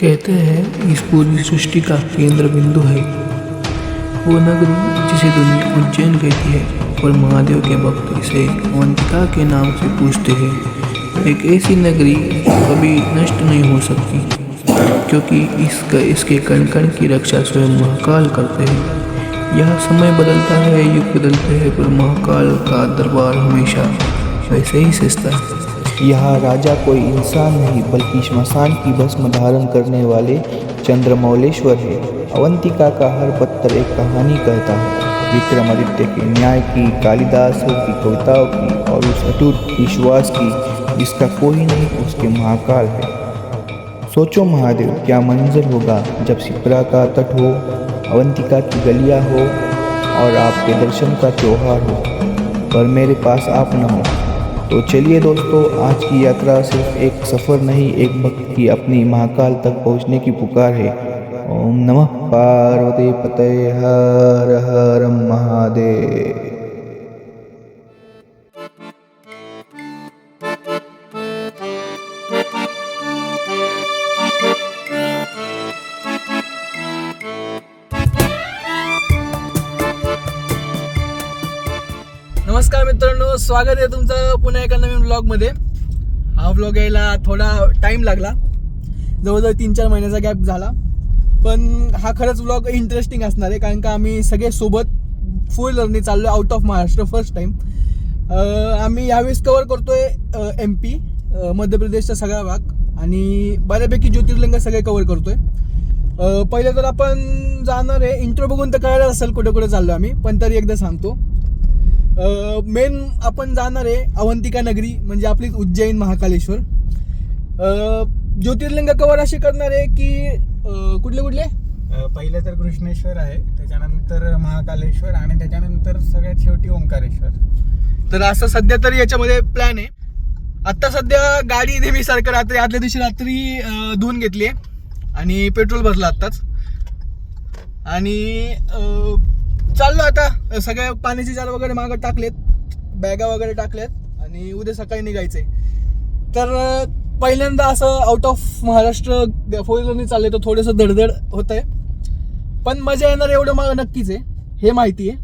कहते हैं इस पूरी सृष्टि का केंद्र बिंदु है वो नगरी जिसे दुनिया उज्जैन कहती है और महादेव के भक्त इसे अवंतिका के नाम से पूछते हैं। एक ऐसी नगरी जो कभी नष्ट नहीं हो सकती क्योंकि इसके कण कण की रक्षा स्वयं महाकाल करते हैं। यह समय बदलता है, युग बदलते हैं, पर महाकाल का दरबार हमेशा वैसे ही सजता है। यहाँ राजा कोई इंसान नहीं बल्कि श्मशान की भस्म धारण करने वाले चंद्रमौलेश्वर है। अवंतिका का हर पत्थर एक कहानी कहता है, विक्रमादित्य के न्याय की, कालिदास की कविताओं की और उस अटूट विश्वास की जिसका कोई नहीं उसके महाकाल है। सोचो महादेव, क्या मंजर होगा जब शिप्रा का तट हो, अवंतिका की गलियाँ हो और आपके दर्शन का त्योहार हो, पर मेरे पास आप न हो। तो चलिए दोस्तों, आज की यात्रा सिर्फ एक सफ़र नहीं, एक भक्त की अपनी महाकाल तक पहुंचने की पुकार है। ओम नमः पार्वती पतये हर हर महादेव। नमस्कार मित्रांनो, स्वागत आहे तुमचं पुन्हा एका नवीन व्लॉगमध्ये। हा व्लॉग यायला थोडा टाईम लागला, जवळजवळ 3-4 महिन्याचा गॅप झाला, पण हा खरंच व्लॉग इंटरेस्टिंग असणार आहे कारण का आम्ही सगळे सोबत 4 व्हीलरने चाललो out of Maharashtra first time. आम्ही यावेळेस कवर करतोय MP मध्य प्रदेशचा सगळा भाग आणि बऱ्यापैकी ज्योतिर्लिंग सगळे कवर करतोय। पहिले तर आपण जाणार आहे, इंट्रो बघून तर कळायला असेल कुठे कुठे चाललो आम्ही, पण तरी एकदा सांगतो। मेन आपण जाणार आहे अवंतिका नगरी, म्हणजे आपली उज्जैन महाकालेश्वर। ज्योतिर्लिंग कवर असे करणार आहे की कुठले कुठले पहिले तर कृष्णेश्वर आहे, त्याच्यानंतर महाकालेश्वर आणि त्याच्यानंतर सगळ्यात शेवटी ओंकारेश्वर। तर असं सध्या तरी याच्यामध्ये प्लॅन आहे। आता सध्या गाडी नेहमी सारखं रात्री आदल्या दिवशी रात्री धुवून घेतली आहे आणि पेट्रोल भरलं आत्ताच आणि चाललो आता। सगळ्या पाण्याचे जार वगैरे मागं टाकलेत, बॅगा वगैरे टाकल्यात आणि उद्या सकाळी निघायचंय। तर पहिल्यांदा असं आउट ऑफ महाराष्ट्र 4 व्हीलरने चालले तर थोडंसं धडधड होत आहे, पण मजा येणार एवढं मला नक्कीच आहे, हे माहिती आहे।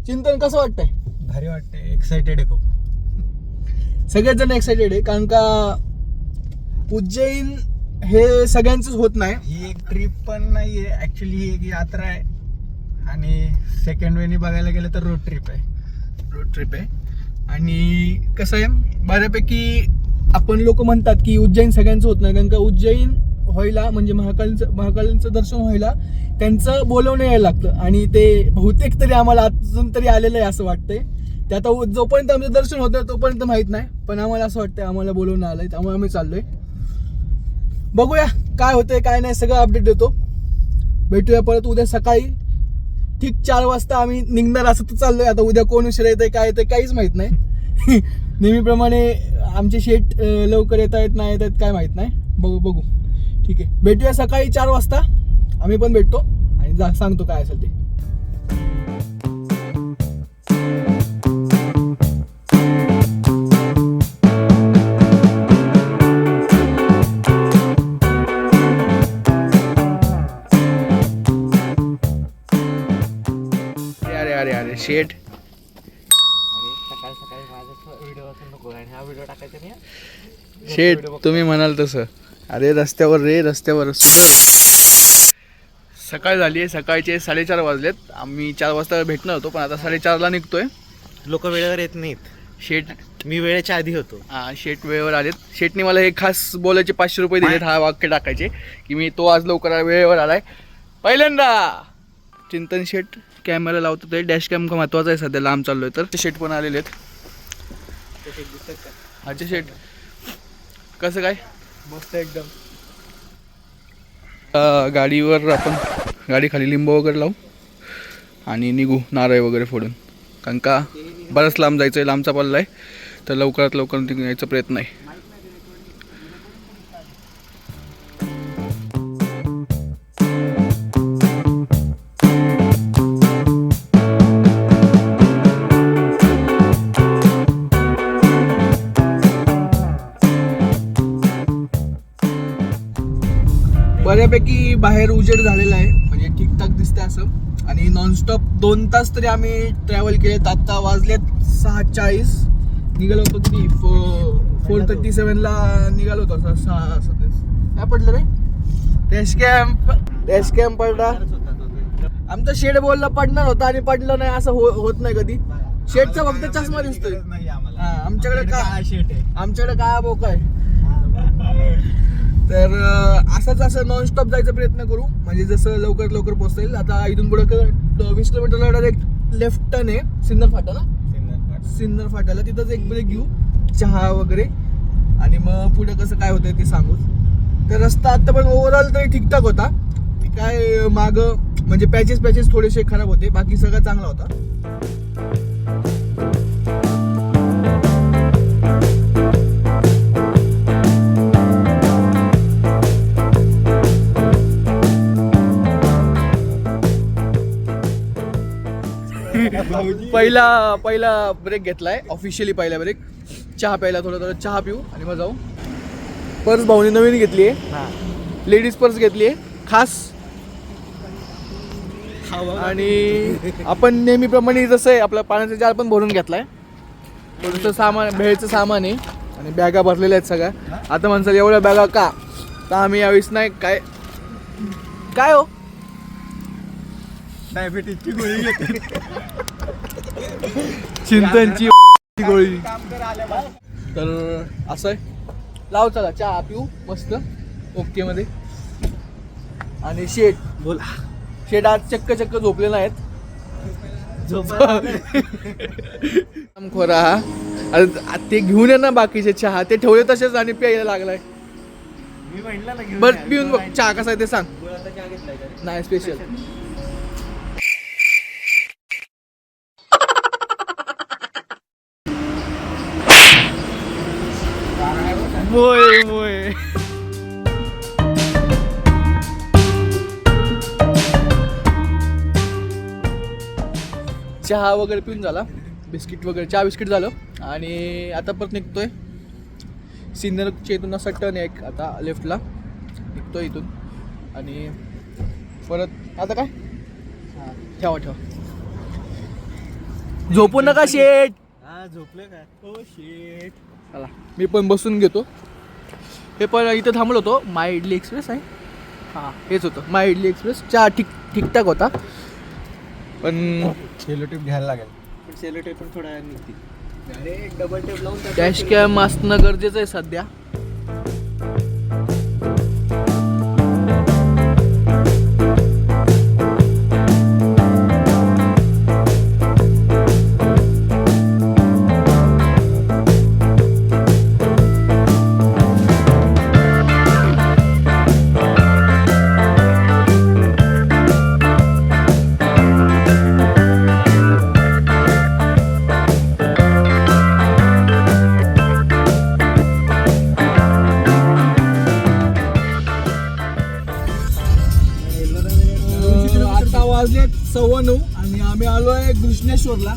चिंतन कसं वाटतंय? भारी वाटते, एक्साइटेड आहे खूप। सगळेच जण एक्साइटेड आहे कारण का उज्जैन हे सगळ्यांचंच होत नाही। ही एक ट्रिप पण नाही आहे ॲक्च्युली, ही एक यात्रा आहे आणि सेकंड वेनी बघायला गेलं तर रोड ट्रिप आहे। आणि कसं आहे, बऱ्यापैकी आपण लोक म्हणतात की उज्जैन सगळ्यांचं होत नाही कारण का उज्जैन व्हायला म्हणजे महाकालींचं दर्शन व्हायला त्यांचं बोलवणं यायला लागतं आणि ते बहुतेक तरी आम्हाला अजून तरी आलेलं आहे असं वाटतंय। ते आता जोपर्यंत आमचं दर्शन होतं तोपर्यंत माहीत नाही, पण आम्हाला असं वाटतंय आम्हाला बोलवणं आलंय, त्यामुळे आम्ही चाललोय। बघूया काय होतंय काय नाही, सगळं अपडेट देतो। भेटूया परत उद्या सकाळी ठीक 4 वाजता आम्ही निघणार असं तर चाललोय। आता उद्या कोण उशिरा येतंय काय येतंय काहीच माहित नाही। नेहमीप्रमाणे आमचे शेट लवकर येत नाही येतात काय माहित नाही, बघू ठीक आहे। भेटूया सकाळी 4 वाजता, आम्ही पण भेटतो आणि सांगतो काय असेल ते। अरे शेट शेट तुम्ही म्हणाल तसं। अरे रस्त्यावर सकाळ झाली आहे, सकाळचे 4:30 वाजलेत। आम्ही 4 वाजता भेटणार होतो पण आता 4:30ला निघतोय। लोक वेळेवर येत नाहीत, शेट मी वेळेच्या आधी होतो। शेट वेळेवर आलेत। शेटने मला हे खास बोलायचे 500 रुपये दिलेत, हा वाक्य टाकायचे की मी तो आज लवकर वेळेवर आलाय पहिल्यांदा। चिंतन शेट कॅमेरा लावतो, ते डॅश कॅम महत्वाचा आहे सध्या, लांब चाललोय तर। ते शेट पण आलेले आहेत। अच्छा शेट कसं काय? मस्त एकदम। गाडीवर आपण गाडी खाली लिंबू वगैरे लावू आणि निघू नारळ वगैरे फोडून, कारण का बराच लांब जायचं आहे, लांबचा पल्ला आहे, तर लवकरात लवकर निघायचा प्रयत्न आहे। बऱ्यापैकी बाहेर उजेड झालेला आहे, म्हणजे ठीकठाक दिसते असं. आणि नॉनस्टॉप 2 तास तरी आम्ही ट्रॅव्हल केलेत. आता वाजलेत 6:40. निघालो होतो किती 4:37 निघालो होतो. 6:37 काय पडलं रे? डॅश कॅम्प पडला. आमचा शेड बोलला पडणार होता आणि पडलं नाही. असं होत नाही कधी. शेडचा फक्त चष्मा दिसतोय. आमच्याकडे काय शेट आहे, आमच्याकडे काय बोका आहे. तर असं नॉनस्टॉप जायचा प्रयत्न करू, म्हणजे जसं लवकर पोहोचता येईल. आता इथून पुढे 20 किलोमीटरला डायरेक्ट लेफ्ट टर्न आहे सिन्नर फाटा ना, सिन्नर फाट्याला. तिथंच एक ब्रेक घेऊ, चहा वगैरे, आणि मग पुढे कसं काय होतंय ते सांगू. तर रस्ता आता पण ओव्हरऑल तरी ठीकठाक होता. काय मागं म्हणजे पॅचेस थोडेसे खराब होते, बाकी सगळं चांगला होता. पहिला ब्रेक घेतलाय ऑफिशियली. पहिला ब्रेक चहा प्यायला, थोडं चहा पिऊ आणि मग जाऊ. पर्स भाऊनी नवीन घेतली आहे, लेडीज पर्स घेतली आहे खास. आणि आपण नेहमीप्रमाणे जसं आहे आपलं पाण्याचा जार पण भरून घेतलाय. थोडंसं सामान, भेळचं सामान आहे आणि बॅगा भरलेल्या आहेत सगळ्या. आता म्हणसाल एवढ्या बॅगा का, तर आम्ही यावेळेस नाही काय हो डायबिटीजची गोळी घेते. चिंतनची गोळी. तर असं आहे, लाव चला चहा पिऊ मस्त ओके मध्ये. आणि शेट आज चक्क झोपले नाहीत. खोरा ते घेऊन ये ना बाकीचे चहा, ते ठेवले तसेच आणि प्यायला लागलाय. बरं पिऊन बघ चहा कसा आहे ते सांग. नाही स्पेशल. मोय चहा वगैरे पिऊन झाला, बिस्किट वगैरे, चहा बिस्किट झालं. आणि आता परत निघतोय सिन्नरच्या इथून. असा टर्न आहे एक आता लेफ्टला, निघतोय इथून. आणि परत आता काय ठेवा झोपू नका शेट. झोपले काय? हो शेट. चला मी पण बसून घेतो. हे पण इथं थांबलो होतो. माय इडली एक्सप्रेस आहे, हां हेच होतं माय इडली एक्सप्रेस. चहा ठीकठाक होता, पण सेलो टेप घ्यायला लागेल. पण सेलो टेप पण थोडा निघते. अरे डबल टेप लावून डॅश कॅम असणं गरजेचं आहे सध्या. वाजलेत 9:15 आणि आम्ही आलो आहे घृष्णेश्वरला.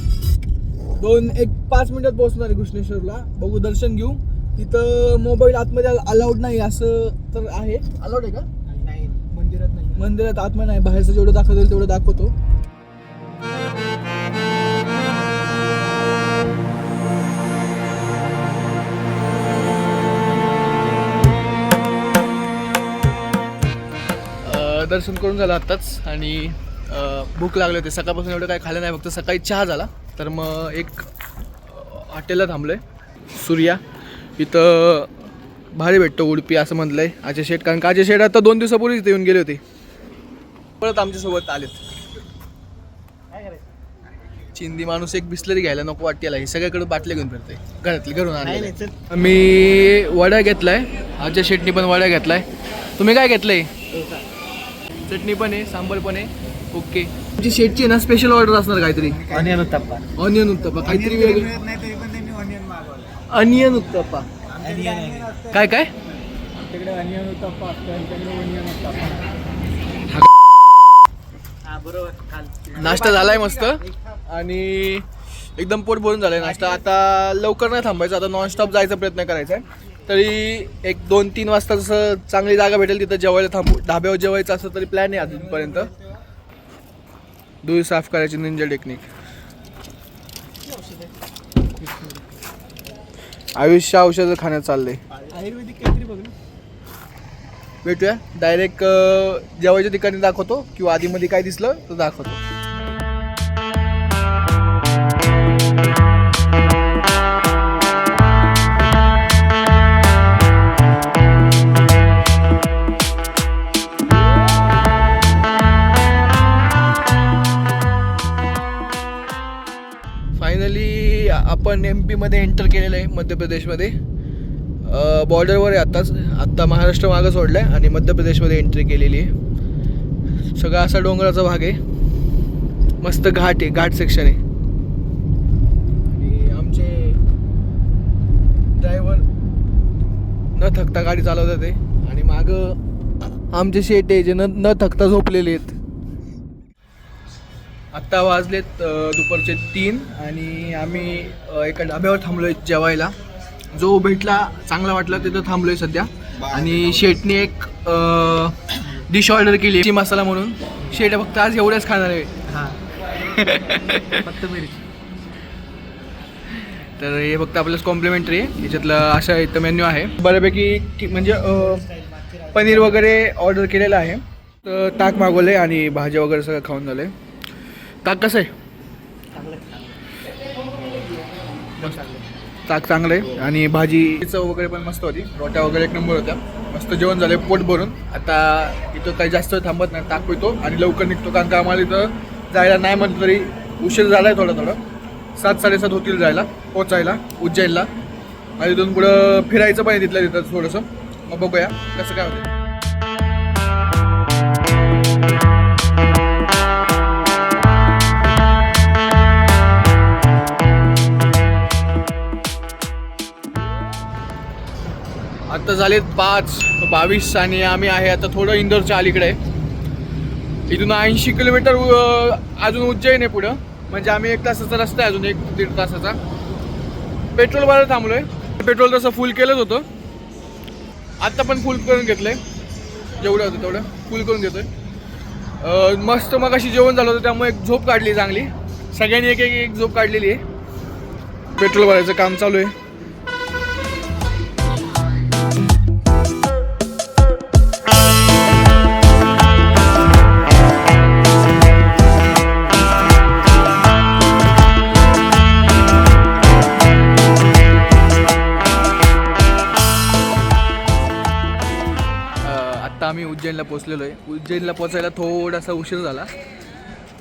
5 मिनिटात पोहोचणार आहे घृष्णेश्वरला. बघू, दर्शन घेऊ. तिथं मोबाईल आतमध्ये अलाउड नाही असं तर आहे. अलाउड आहे का? नाही, मंदिरात नाही. मंदिरात आतमध्ये नाही, बाहेरचं जेवढं दाखवता येईल तेवढं दाखवतो. दर्शन करून झालं आत्ताच आणि भूक लागली होती. सकाळपासून एवढं काय खाल्लं नाही, फक्त सकाळी चहा झाला. तर मग एक हॉटेलला थांबलो आहे, सूर्या. इथं भारी भेटतो उडपी असं म्हटलं आहे अजय शेठ. कारण का अजय शेठ आता 2 दिवसापूर्वीच येऊन गेले होते, परत आमच्यासोबत आलेत. चिंदी माणूस एक बिस्लरी घ्यायला नको वाटतेला, हे सगळ्याकडे बाटल्या घेऊन फिरते घरून आणले. मी वड्या घेतलाय, अजय शेठनी पण वड्या घेतलाय. तुम्ही काय घेतलंय? चटणी पण आहे, सांबर पण आहे. ओके. तुमची शेटची ना स्पेशल ऑर्डर असणार काहीतरी. ऑनियन उत्तप्पा. ऑनियन उत्तप्पा काहीतरी वेगळं. नाही तरी पण त्यांनी ऑनियन मागवलं. ऑनियन उत्तप्पा काय काय तिकडे ऑनियन उत्तप्पा असतो, त्यांच्याकडे ऑनियन उत्तप्पा. हा बरोबर. नाश्ता झालाय मस्त आणि एकदम पोट भरून झालाय नाश्ता. आता लवकर नाही थांबायचं, आता नॉनस्टॉप जायचा प्रयत्न करायचा आहे. तरी एक 2-3 वाजता जसं चांगली जागा भेटेल तिथं जेवायला थांबू. ढाब्यावर जेवायचं असं तरी प्लॅन आहे अजूनपर्यंत. दूध साफ करायची निंजा टेक्निक. आयुष्य औषधं खाण्यात चाललंय. आयुर्वेदिक काहीतरी बघ ना. भेटूया डायरेक्ट जेवायच्या ठिकाणी दाखवतो किंवा आधीमध्ये काय दिसलं तर दाखवतो. फायनली आपण MP मध्ये एंटर केलेलं आहे, मध्य प्रदेशमध्ये. बॉर्डरवर आहे आत्ता महाराष्ट्र मागं सोडलं आहे आणि मध्य प्रदेशमध्ये एंट्री केलेली आहे. सगळा असा डोंगराचा भाग आहे, मस्त घाट आहे, घाट सेक्शन आहे. आणि आमचे ड्रायव्हर न थकता गाडी चालवतात ते आणि मागं आमचे शेट आहे जे न थकता झोपलेले आहेत. आत्ता वाजलेत दुपारचे 3 आणि आम्ही एका ढाब्यावर थांबलो आहे जेवायला. जो भेटला चांगला वाटला तिथं थांबलो आहे सध्या. आणि शेटने एक डिश ऑर्डर केली मिरची मसाला म्हणून. शेट फक्त आज एवढंच खाणार आहे. फक्त मिरची. तर हे फक्त आपल्याला कॉम्प्लिमेंटरी आहे. याच्यातलं अशा इथं मेन्यू आहे बऱ्यापैकी म्हणजे पनीर वगैरे ऑर्डर केलेलं आहे. तर ताक मागवलं आहे आणि भाज्या वगैरे सगळं खाऊन झालं आहे. ताक कसं आहे? ताक चांगलं आहे आणि भाजी चव वगैरे पण मस्त होती. रोट्या वगैरे एक नंबर होत्या. मस्त जेवण झालं पोट भरून. आता इथं काही जास्त थांबत नाही, ताक पितो आणि लवकर निघतो. कारण का आम्हाला इथं जायला नाही म्हटलं तरी उशीर झाला आहे थोडं. 7-7:30 होतील जायला पोचायला उज्जैनला. आणि तिथून पुढं फिरायचं पण आहे तिथल्या तिथं थोडंसं. मग बघूया कसं काय होतं. आता झालेत 5:22 आणि आम्ही आहे आता थोडं इंदोरच्या अलीकडे. इथून 80 किलोमीटर अजून उज्जैन आहे पुढं. म्हणजे आम्ही 1 तासाचा रस्ता आहे, अजून 1-1.5 तासाचा. पेट्रोल भरायला थांबलो आहे. पेट्रोल तसं फुल केलंच होतं, आत्ता पण फुल करून घेतलं आहे. जेवढं होतं तेवढं फुल करून घेतो आहे. मस्त मग अशी जेवण झालं होतं त्यामुळे एक झोप काढली चांगली. सगळ्यांनी एक झोप काढलेली आहे. पेट्रोल भरायचं काम चालू आहे. आम्ही उज्जैनला पोचलेलो आहे. उज्जैनला पोचायला थोडासा उशीर झाला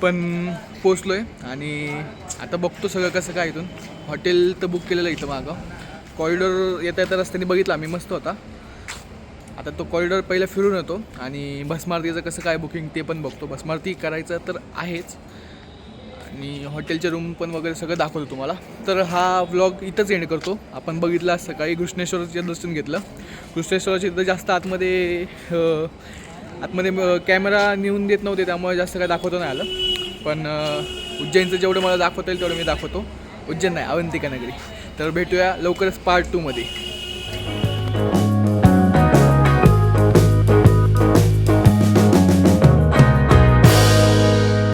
पण पोचलो आहे. आणि आता बघतो सगळं कसं काय. इथून हॉटेल तर बुक केलेलं आहे इथं मागं. कॉरिडॉर येता रस्त्याने बघितला आम्ही, मस्त होता. आता तो कॉरिडॉर पहिला फिरून येतो आणि भस्मारतीचं कसं काय बुकिंग ते पण बघतो. भस्मारती करायचं तर आहेच आणि हॉटेलचे रूम पण वगैरे सगळं दाखवतो तुम्हाला. तर हा व्लॉग इथंच एंड करतो. आपण बघितला सकाळी घृष्णेश्वरचं दर्शन घेतलं. घृष्णेश्वराच्या इथं जास्त आतमध्ये कॅमेरा नेऊन देत नव्हते त्यामुळे जास्त काय दाखवतो नाही आलं. पण उज्जैनचं जेवढं मला दाखवता येईल तेवढं मी दाखवतो. उज्जैन नाही, अवंतिका नगरी. तर भेटूया लवकरच पार्ट 2 मध्ये.